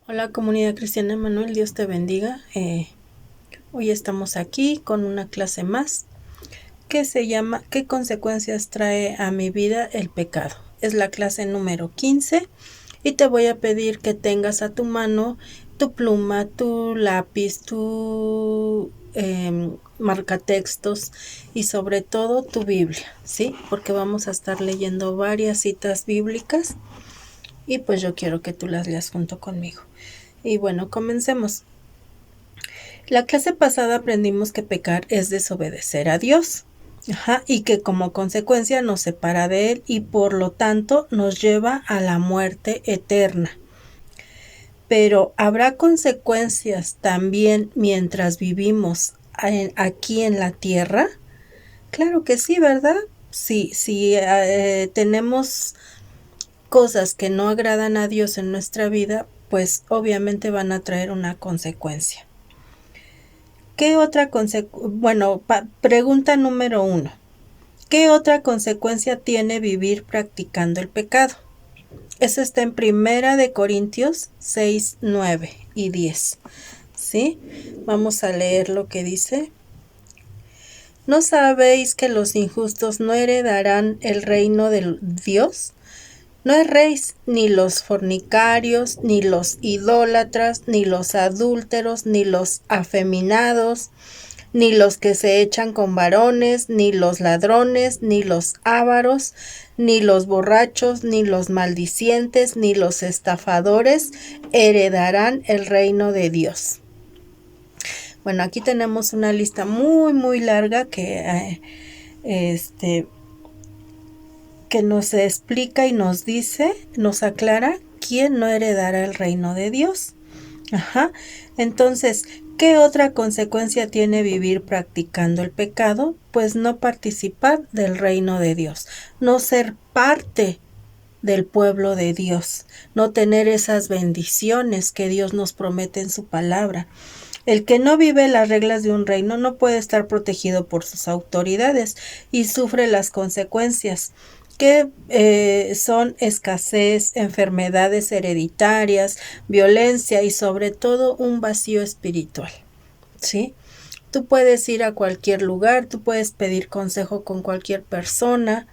Hola comunidad cristiana Emanuel, Dios te bendiga. Hoy estamos aquí con una clase más que se llama ¿Qué consecuencias trae a mi vida el pecado? Es la clase número 15 y te voy a pedir que tengas a tu mano tu pluma, tu lápiz, tu marcatextos y sobre todo tu Biblia, ¿sí? Porque vamos a estar leyendo varias citas bíblicas y pues yo quiero que tú las leas junto conmigo. Y bueno, comencemos. La clase pasada aprendimos que pecar es desobedecer a Dios. Y que como consecuencia nos separa de Él y por lo tanto nos lleva a la muerte eterna. Pero ¿habrá consecuencias también mientras vivimos aquí en la tierra? Claro que sí, ¿verdad? Si tenemos cosas que no agradan a Dios en nuestra vida, pues obviamente van a traer una consecuencia. ¿Qué otra pregunta número 1. ¿Qué otra consecuencia tiene vivir practicando el pecado? Eso está en Primera de Corintios 6, 9 y 10. ¿Sí? Vamos a leer lo que dice. ¿No sabéis que los injustos no heredarán el reino de Dios? No erréis, ni los fornicarios, ni los idólatras, ni los adúlteros, ni los afeminados, ni los que se echan con varones, ni los ladrones, ni los ávaros, ni los borrachos, ni los maldicientes, ni los estafadores heredarán el reino de Dios. Bueno, aquí tenemos una lista muy larga que nos explica y nos dice, nos aclara quién no heredará el reino de Dios. Entonces, ¿qué otra consecuencia tiene vivir practicando el pecado? Pues no participar del reino de Dios, no ser parte del pueblo de Dios, no tener esas bendiciones que Dios nos promete en su palabra. El que no vive las reglas de un reino no puede estar protegido por sus autoridades y sufre las consecuencias que son escasez, enfermedades hereditarias, violencia y sobre todo un vacío espiritual. ¿Sí? Tú puedes ir a cualquier lugar, tú puedes pedir consejo con cualquier persona,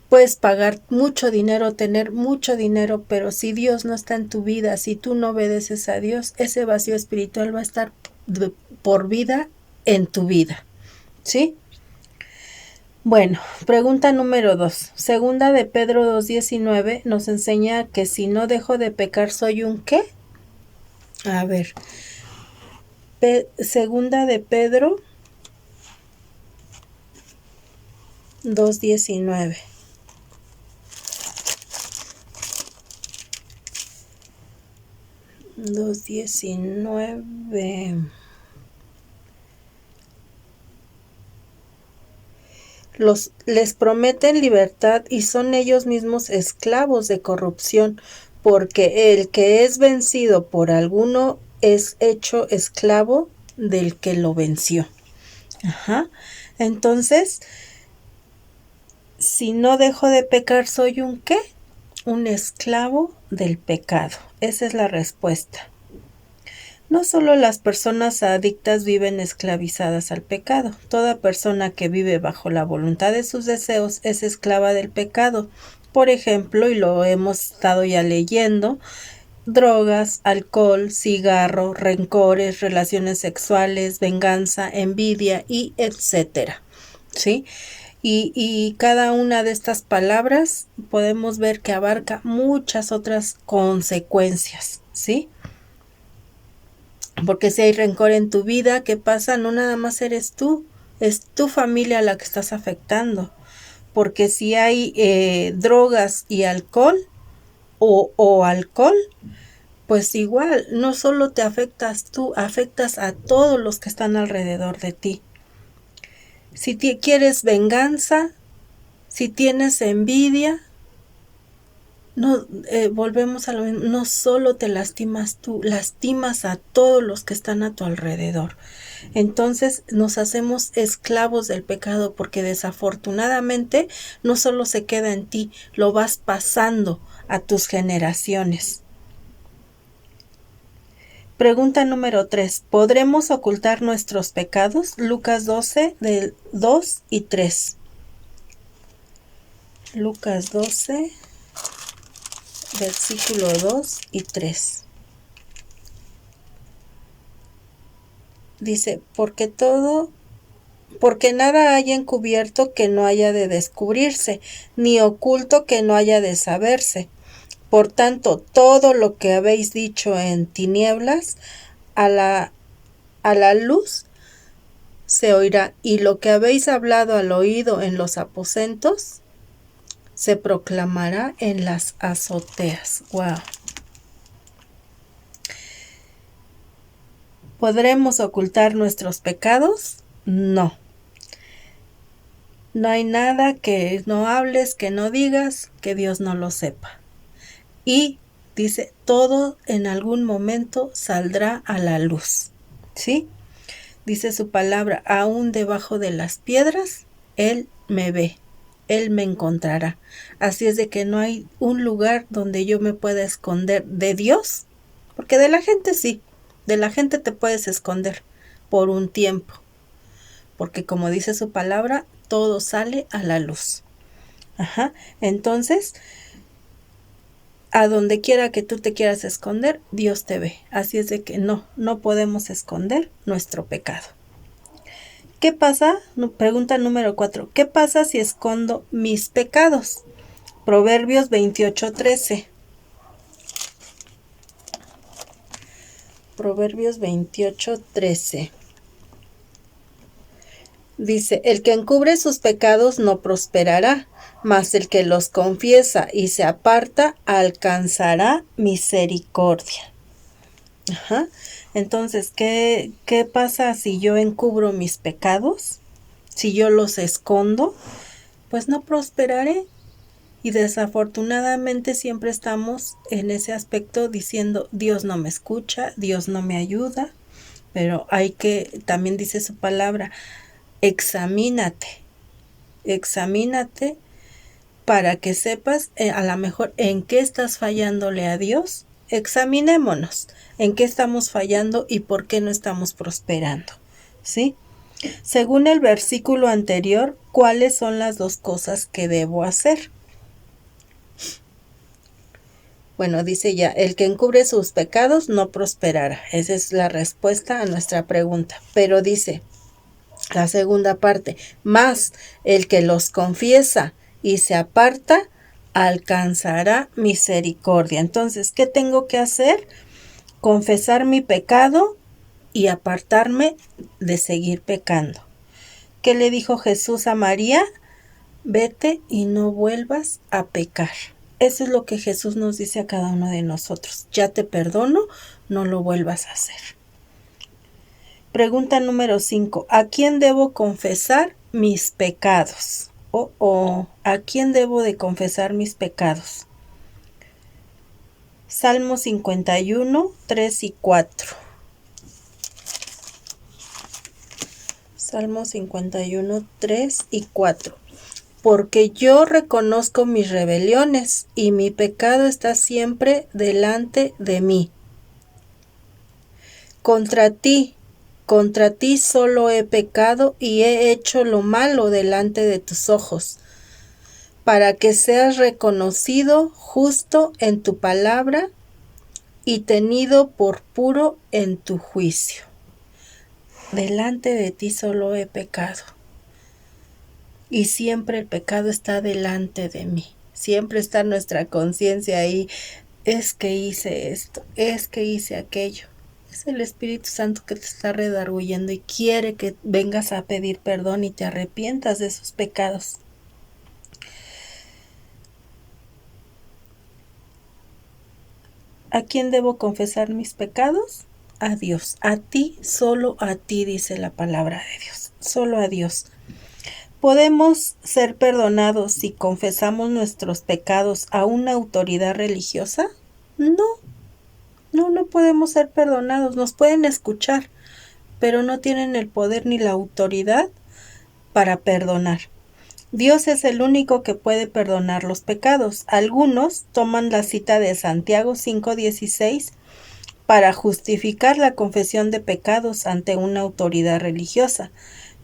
puedes pagar mucho dinero, tener mucho dinero, pero si Dios no está en tu vida, si tú no obedeces a Dios, ese vacío espiritual va a estar por vida en tu vida. ¿Sí? Bueno, pregunta número 2. Segunda de Pedro 2:19 nos enseña que si no dejo de pecar, ¿soy un qué? A ver, segunda de Pedro 2:19. 2:19. Les prometen libertad y son ellos mismos esclavos de corrupción, porque el que es vencido por alguno es hecho esclavo del que lo venció. Entonces, si no dejo de pecar, ¿soy un qué? Un esclavo del pecado. Esa es la respuesta. No solo las personas adictas viven esclavizadas al pecado. Toda persona que vive bajo la voluntad de sus deseos es esclava del pecado. Por ejemplo, y lo hemos estado ya leyendo, drogas, alcohol, cigarro, rencores, relaciones sexuales, venganza, envidia y etcétera. ¿Sí? Y cada una de estas palabras podemos ver que abarca muchas otras consecuencias. ¿Sí? Porque si hay rencor en tu vida, ¿qué pasa? No nada más eres tú, es tu familia la que estás afectando. Porque si hay drogas y alcohol o alcohol, pues igual, no solo te afectas tú, afectas a todos los que están alrededor de ti. Si quieres venganza, si tienes envidia, no, volvemos a lo mismo, no solo te lastimas tú, lastimas a todos los que están a tu alrededor. Entonces nos hacemos esclavos del pecado porque desafortunadamente no solo se queda en ti, lo vas pasando a tus generaciones. Pregunta número 3. ¿Podremos ocultar nuestros pecados? Lucas 12, del 2 y 3. Lucas 12, versículo 2 y 3. Dice, porque nada hay encubierto que no haya de descubrirse, ni oculto que no haya de saberse. Por tanto, todo lo que habéis dicho en tinieblas, a la luz se oirá, y lo que habéis hablado al oído en los aposentos, se proclamará en las azoteas. Wow. ¿Podremos ocultar nuestros pecados? No. No hay nada que no hables, que no digas, que Dios no lo sepa. Y dice, todo en algún momento saldrá a la luz. ¿Sí? Dice su palabra, aún debajo de las piedras, Él me ve, Él me encontrará. Así es de que no hay un lugar donde yo me pueda esconder de Dios, porque de la gente sí, de la gente te puedes esconder por un tiempo, porque como dice su palabra, todo sale a la luz. Entonces, a donde quiera que tú te quieras esconder, Dios te ve. Así es de que no podemos esconder nuestro pecado. ¿Qué pasa? Pregunta número 4. ¿Qué pasa si escondo mis pecados? Proverbios 28:13. Proverbios 28:13. Dice, el que encubre sus pecados no prosperará, mas el que los confiesa y se aparta alcanzará misericordia. Entonces, ¿qué pasa si yo encubro mis pecados? Si yo los escondo, pues no prosperaré. Y desafortunadamente siempre estamos en ese aspecto diciendo, Dios no me escucha, Dios no me ayuda. Pero también dice su palabra, examínate para que sepas a lo mejor en qué estás fallándole a Dios. Examinémonos en qué estamos fallando y por qué no estamos prosperando, ¿sí? Según el versículo anterior, ¿cuáles son las dos cosas que debo hacer? Bueno, dice ya, el que encubre sus pecados no prosperará. Esa es la respuesta a nuestra pregunta. Pero dice la segunda parte, más el que los confiesa y se aparta, alcanzará misericordia. Entonces, ¿qué tengo que hacer? Confesar mi pecado y apartarme de seguir pecando. ¿Qué le dijo Jesús a María? Vete y no vuelvas a pecar. Eso es lo que Jesús nos dice a cada uno de nosotros. Ya te perdono, no lo vuelvas a hacer. Pregunta número 5. ¿A quién debo confesar mis pecados? ¿A quién debo de confesar mis pecados? Salmo 51, 3 y 4. Salmo 51, 3 y 4. Porque yo reconozco mis rebeliones y mi pecado está siempre delante de mí. Contra ti solo he pecado y he hecho lo malo delante de tus ojos, para que seas reconocido justo en tu palabra y tenido por puro en tu juicio. Delante de ti solo he pecado. Y siempre el pecado está delante de mí. Siempre está nuestra conciencia ahí. Es que hice esto, es que hice aquello. Es el Espíritu Santo que te está redarguyendo y quiere que vengas a pedir perdón y te arrepientas de esos pecados. ¿A quién debo confesar mis pecados? A Dios. A ti, solo a ti, dice la palabra de Dios. Solo a Dios. ¿Podemos ser perdonados si confesamos nuestros pecados a una autoridad religiosa? No podemos ser perdonados. Nos pueden escuchar, pero no tienen el poder ni la autoridad para perdonar. Dios es el único que puede perdonar los pecados. Algunos toman la cita de Santiago 5:16 para justificar la confesión de pecados ante una autoridad religiosa.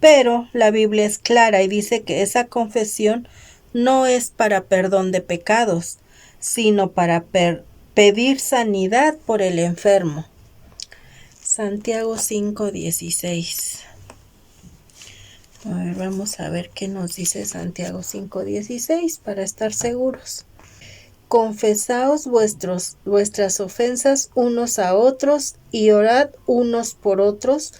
Pero la Biblia es clara y dice que esa confesión no es para perdón de pecados, sino para pedir sanidad por el enfermo. Santiago 5:16. A ver, vamos a ver qué nos dice Santiago 5:16 para estar seguros. Confesaos vuestras ofensas unos a otros y orad unos por otros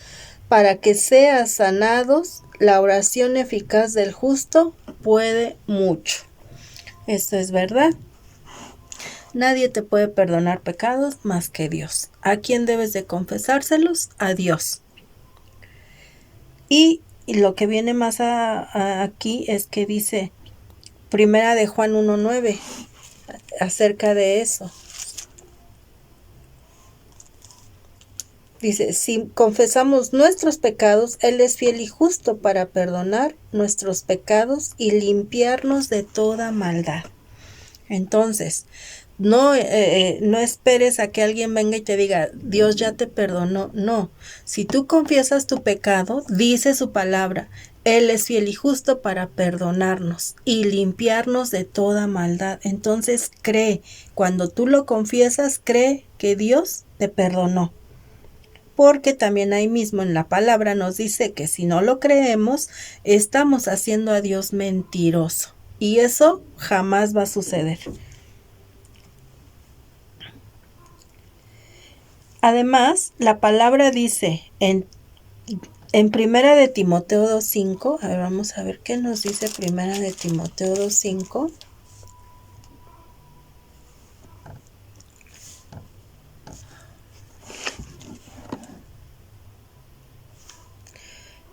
para que sean sanados. La oración eficaz del justo puede mucho. Esto es verdad. Nadie te puede perdonar pecados más que Dios. ¿A quién debes de confesárselos? A Dios. Y lo que viene más aquí es que dice Primera de Juan 1:9 acerca de eso. Dice, si confesamos nuestros pecados, Él es fiel y justo para perdonar nuestros pecados y limpiarnos de toda maldad. Entonces, no esperes a que alguien venga y te diga, Dios ya te perdonó. No, si tú confiesas tu pecado, dice su palabra, Él es fiel y justo para perdonarnos y limpiarnos de toda maldad. Entonces cree, cuando tú lo confiesas, cree que Dios te perdonó. Porque también ahí mismo en la palabra nos dice que si no lo creemos, estamos haciendo a Dios mentiroso. Y eso jamás va a suceder. Además, la palabra dice en Primera de Timoteo 2:5, a ver, vamos a ver qué nos dice Primera de Timoteo 2:5.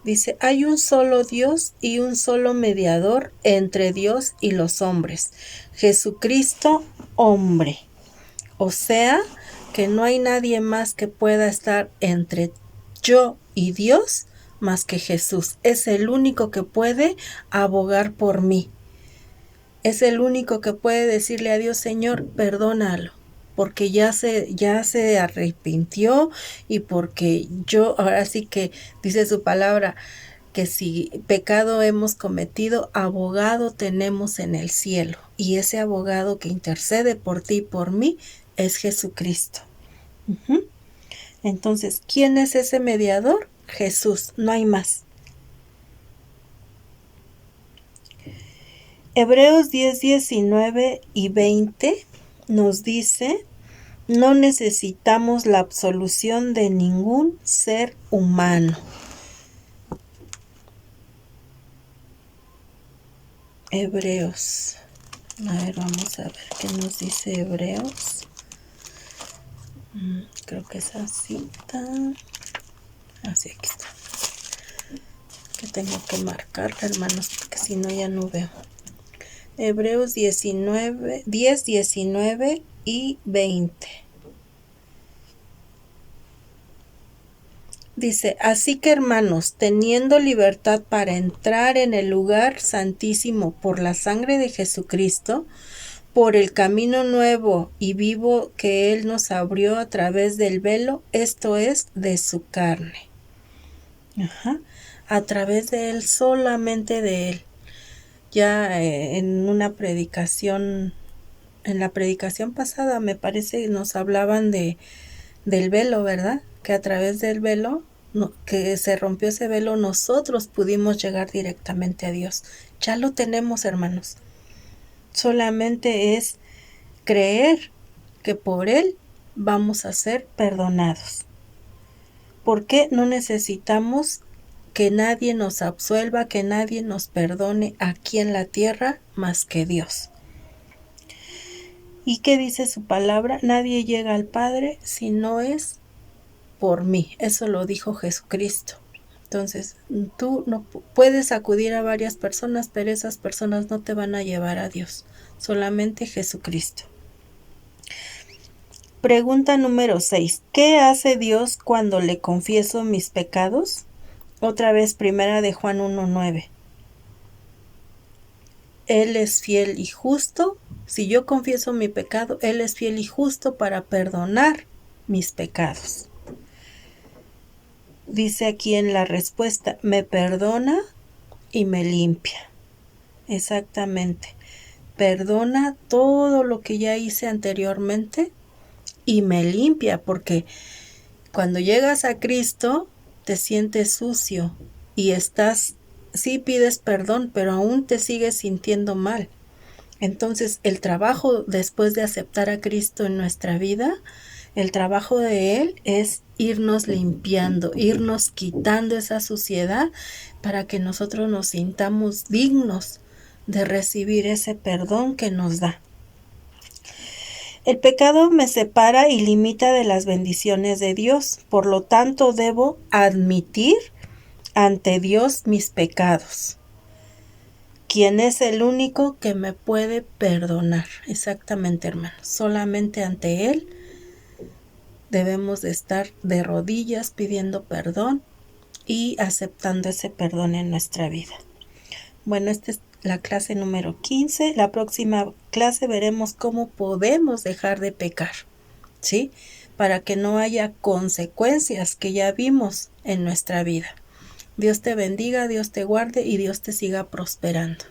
Dice, hay un solo Dios y un solo mediador entre Dios y los hombres, Jesucristo, hombre. O sea, que no hay nadie más que pueda estar entre yo y Dios más que Jesús. Es el único que puede abogar por mí. Es el único que puede decirle a Dios, Señor, perdónalo, porque ya se arrepintió y porque ahora sí que dice su palabra, que si pecado hemos cometido, abogado tenemos en el cielo. Y ese abogado que intercede por ti y por mí es Jesucristo. Entonces, ¿quién es ese mediador? Jesús, no hay más. Hebreos 10:19 y 20 nos dice, no necesitamos la absolución de ningún ser humano. Hebreos. A ver, vamos a ver qué nos dice Hebreos. Creo que esa cita. Así, aquí está. Que tengo que marcar, hermanos, porque si no ya no veo. Hebreos 10, 19 y 20. Dice, así que hermanos, teniendo libertad para entrar en el lugar santísimo por la sangre de Jesucristo, por el camino nuevo y vivo que Él nos abrió a través del velo, esto es, de su carne. A través de Él, solamente de Él. Ya en una predicación, en la predicación pasada, me parece que nos hablaban del velo, ¿verdad? Que a través del velo, que se rompió ese velo, nosotros pudimos llegar directamente a Dios. Ya lo tenemos, hermanos. Solamente es creer que por Él vamos a ser perdonados. ¿Por qué no necesitamos que nadie nos absuelva, que nadie nos perdone aquí en la tierra más que Dios? ¿Y qué dice su palabra? Nadie llega al Padre si no es por mí. Eso lo dijo Jesucristo. Entonces, tú no puedes acudir a varias personas, pero esas personas no te van a llevar a Dios. Solamente Jesucristo. Pregunta número 6. ¿Qué hace Dios cuando le confieso mis pecados? Otra vez, Primera de Juan 1:9. Él es fiel y justo. Si yo confieso mi pecado, Él es fiel y justo para perdonar mis pecados. Dice aquí en la respuesta, me perdona y me limpia. Exactamente. Perdona todo lo que ya hice anteriormente y me limpia, porque cuando llegas a Cristo te sientes sucio y sí pides perdón, pero aún te sigues sintiendo mal. Entonces, el trabajo después de aceptar a Cristo en nuestra vida, el trabajo de Él es irnos limpiando, irnos quitando esa suciedad para que nosotros nos sintamos dignos de recibir ese perdón que nos da. El pecado me separa y limita de las bendiciones de Dios, por lo tanto debo admitir ante Dios mis pecados, quien es el único que me puede perdonar. Exactamente, hermanos, solamente ante Él debemos de estar de rodillas pidiendo perdón y aceptando ese perdón en nuestra vida. Bueno, esta es la clase número 15. La próxima clase veremos cómo podemos dejar de pecar, ¿sí? Para que no haya consecuencias que ya vimos en nuestra vida. Dios te bendiga, Dios te guarde y Dios te siga prosperando.